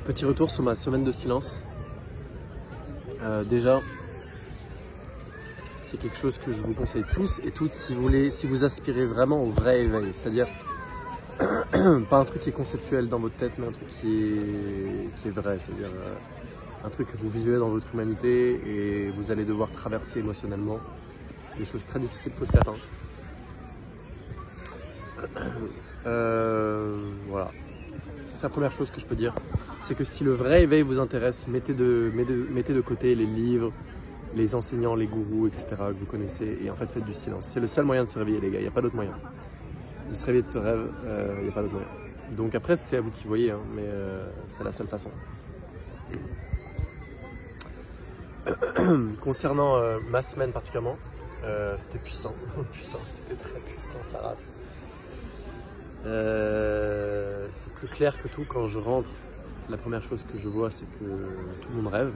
Petit retour sur ma semaine de silence. Déjà, c'est quelque chose que je vous conseille tous et toutes si vous aspirez vraiment au vrai éveil, c'est-à-dire pas un truc qui est conceptuel dans votre tête, mais un truc qui est vrai, c'est-à-dire un truc que vous vivez dans votre humanité et vous allez devoir traverser émotionnellement des choses très difficiles, il faut s'y attendre. Voilà, c'est la première chose que je peux dire, c'est que si le vrai éveil vous intéresse, mettez de côté les livres, les enseignants, les gourous, etc. que vous connaissez et en fait faites du silence. C'est le seul moyen de se réveiller les gars, il n'y a pas d'autre moyen. De se réveiller de ce rêve, il n'y a pas d'autre moyen. Donc après c'est à vous qui voyez, hein, mais c'est la seule façon. Concernant ma semaine particulièrement, c'était puissant, putain c'était très puissant sa race. C'est plus clair que tout quand je rentre. La première chose que je vois, c'est que tout le monde rêve.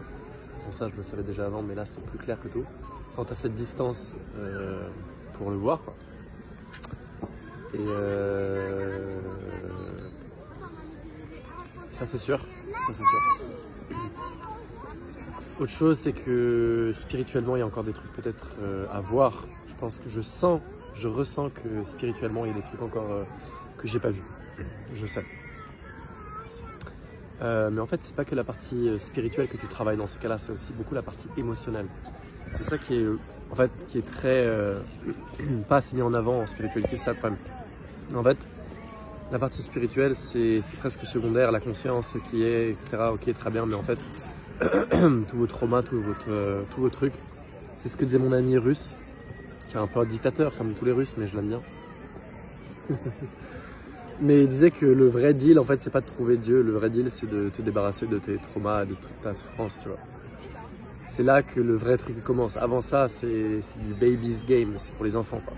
Bon, ça, je le savais déjà avant, mais là, c'est plus clair que tout. Quand tu as cette distance pour le voir, quoi. Et ça, c'est sûr. Ça, c'est sûr. Autre chose, c'est que spirituellement, il y a encore des trucs peut-être à voir. Je pense que je ressens que spirituellement, il y a des trucs encore que j'ai pas vu. Je sais. Mais en fait, c'est pas que la partie spirituelle que tu travailles dans ces cas-là, c'est aussi beaucoup la partie émotionnelle. C'est ça qui est très pas assez mis en avant en spiritualité, c'est ça le problème. En fait, la partie spirituelle, c'est presque secondaire, la conscience, ce qui est, etc. Ok, très bien, mais en fait, tous vos traumas, tous vos trucs, c'est ce que disait mon ami russe, qui est un peu un dictateur comme tous les Russes, mais je l'aime bien. Mais il disait que le vrai deal, en fait, c'est pas de trouver Dieu. Le vrai deal, c'est de te débarrasser de tes traumas, de toute ta souffrance, tu vois. C'est là que le vrai truc commence. Avant ça, c'est du baby's game, c'est pour les enfants, quoi.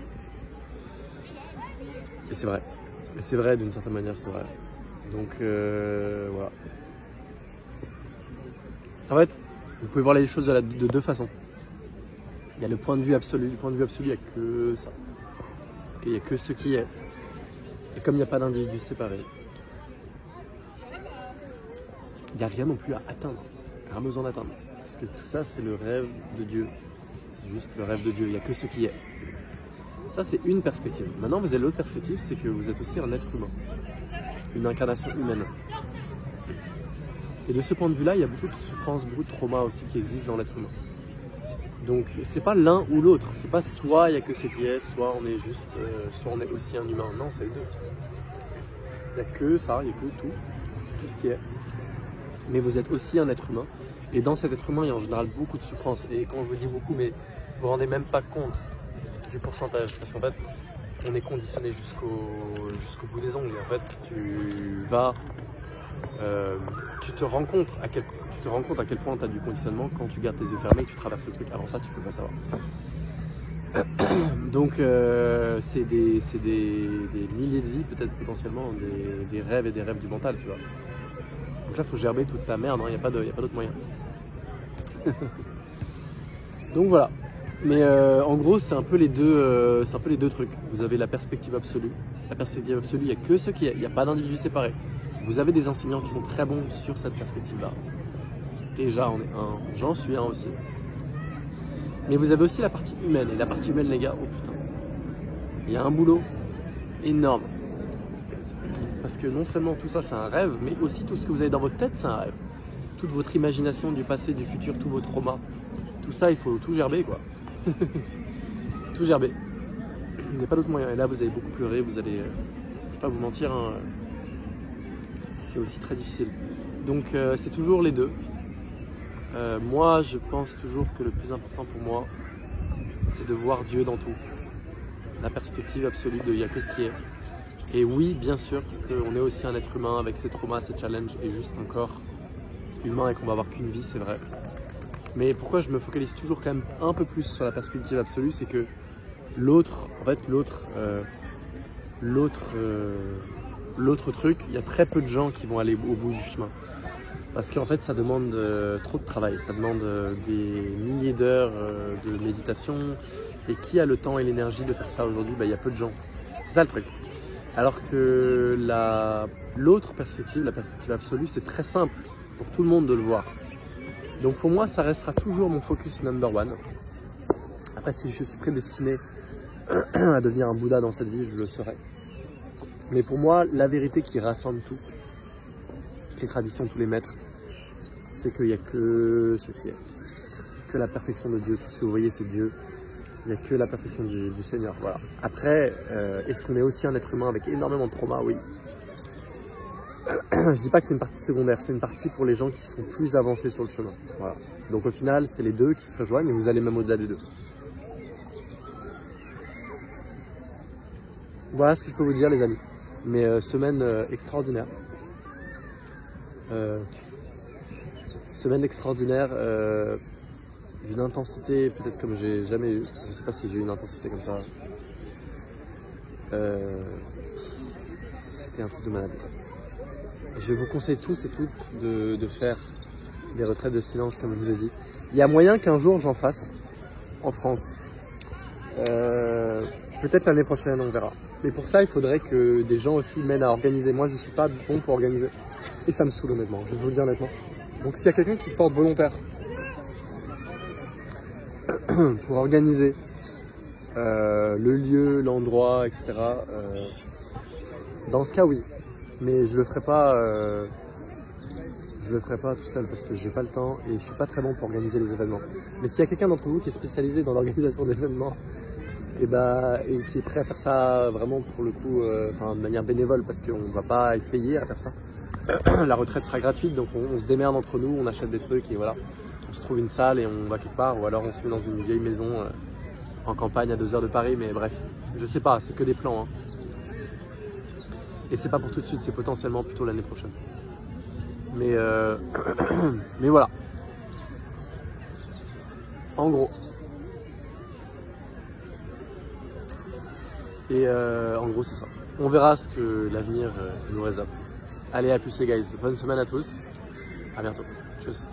Et c'est vrai. Et c'est vrai, d'une certaine manière, c'est vrai. Donc, voilà. En fait, vous pouvez voir les choses de deux façons. Il y a le point de vue absolu. Le point de vue absolu, il n'y a que ça. Il n'y a que ce qui est. Et comme il n'y a pas d'individu séparé, il n'y a rien non plus à atteindre, rien besoin d'atteindre. Parce que tout ça, c'est le rêve de Dieu. C'est juste le rêve de Dieu, il n'y a que ce qui est. Ça, c'est une perspective. Maintenant, vous avez l'autre perspective, c'est que vous êtes aussi un être humain, une incarnation humaine. Et de ce point de vue-là, il y a beaucoup de souffrances, beaucoup de traumas aussi qui existent dans l'être humain. Donc, c'est pas l'un ou l'autre. C'est pas soit il n'y a que ce qui est, soit on est juste, soit on est aussi un humain. Non, c'est les deux. Il n'y a que ça, il n'y a que tout ce qui est. Mais vous êtes aussi un être humain. Et dans cet être humain, il y a en général beaucoup de souffrance. Et quand je vous dis beaucoup, mais vous vous rendez même pas compte du pourcentage. Parce qu'en fait, on est conditionné jusqu'au bout des ongles. Et en fait, tu te rends compte à quel point tu as du conditionnement quand tu gardes tes yeux fermés et que tu traverses le truc. Avant ça, tu peux pas savoir. Donc, c'est des milliers de vies, peut-être potentiellement, des rêves et des rêves du mental, tu vois. Donc là, il faut gerber toute ta merde, il n'y a pas d'autre moyen. Donc voilà. Mais en gros, c'est un peu les deux trucs. Vous avez la perspective absolue. La perspective absolue, il n'y a que ce qui est. Il n'y a pas d'individu séparé. Vous avez des enseignants qui sont très bons sur cette perspective-là. Déjà, on est un. J'en suis un aussi. Mais vous avez aussi la partie humaine. Et la partie humaine, les gars, oh putain. Il y a un boulot énorme. Parce que non seulement tout ça, c'est un rêve, mais aussi tout ce que vous avez dans votre tête, c'est un rêve. Toute votre imagination du passé, du futur, tous vos traumas. Tout ça, il faut tout gerber, quoi. Tout gerber. Il n'y a pas d'autre moyen. Et là, vous allez beaucoup pleurer, vous allez... je ne vais pas vous mentir, hein. C'est aussi très difficile. Donc, c'est toujours les deux. Moi, je pense toujours que le plus important pour moi, c'est de voir Dieu dans tout. La perspective absolue de il n'y a que ce qui est. Et oui, bien sûr qu'on est aussi un être humain avec ses traumas, ses challenges et juste un corps humain et qu'on va avoir qu'une vie, c'est vrai. Mais pourquoi je me focalise toujours quand même un peu plus sur la perspective absolue, c'est que l'autre truc, il y a très peu de gens qui vont aller au bout du chemin. Parce qu'en fait, ça demande trop de travail, ça demande des milliers d'heures de méditation. Et qui a le temps et l'énergie de faire ça aujourd'hui? Il y a peu de gens. C'est ça le truc. Alors que l'autre perspective, la perspective absolue, c'est très simple. pour tout le monde de le voir. Donc pour moi, ça restera toujours mon focus number one. Après, si je suis prédestiné à devenir un Bouddha dans cette vie, je le serai. Mais pour moi, la vérité qui rassemble tout, toutes les traditions, tous les maîtres, c'est qu'il n'y a que ce qui est. Que la perfection de Dieu. Tout ce que vous voyez, c'est Dieu. Il n'y a que la perfection du Seigneur. Voilà. Après, est-ce qu'on est aussi un être humain avec énormément de trauma? Oui. Je dis pas que c'est une partie secondaire, c'est une partie pour les gens qui sont plus avancés sur le chemin. Voilà. Donc au final, c'est les deux qui se rejoignent et vous allez même au-delà des deux. Voilà ce que je peux vous dire, les amis. Mais semaine extraordinaire. Semaine extraordinaire d'une intensité peut-être comme j'ai jamais eu. Je ne sais pas si j'ai eu une intensité comme ça. C'était un truc de malade, quoi. Je vous conseille tous et toutes de faire des retraites de silence comme je vous ai dit. Il y a moyen qu'un jour j'en fasse en France. Peut-être l'année prochaine, on verra. Mais pour ça, il faudrait que des gens aussi m'aident à organiser. Moi, je ne suis pas bon pour organiser. Et ça me saoule honnêtement, je vais vous le dire honnêtement. Donc s'il y a quelqu'un qui se porte volontaire pour organiser le lieu, l'endroit, etc. Dans ce cas, oui. Mais je le ferai pas tout seul parce que j'ai pas le temps et je suis pas très bon pour organiser les événements. Mais s'il y a quelqu'un d'entre vous qui est spécialisé dans l'organisation d'événements et qui est prêt à faire ça vraiment pour le coup de manière bénévole parce qu'on va pas être payé à faire ça, la retraite sera gratuite, donc on se démerde entre nous, on achète des trucs et voilà, on se trouve une salle et on va quelque part, ou alors on se met dans une vieille maison en campagne à 2 heures de Paris, mais bref, je sais pas, c'est que des plans. Hein. Et c'est pas pour tout de suite, c'est potentiellement plutôt l'année prochaine. Mais voilà. En gros. Et en gros, c'est ça. On verra ce que l'avenir nous réserve. Allez, à plus les guys. Bonne semaine à tous. À bientôt. Tchuss.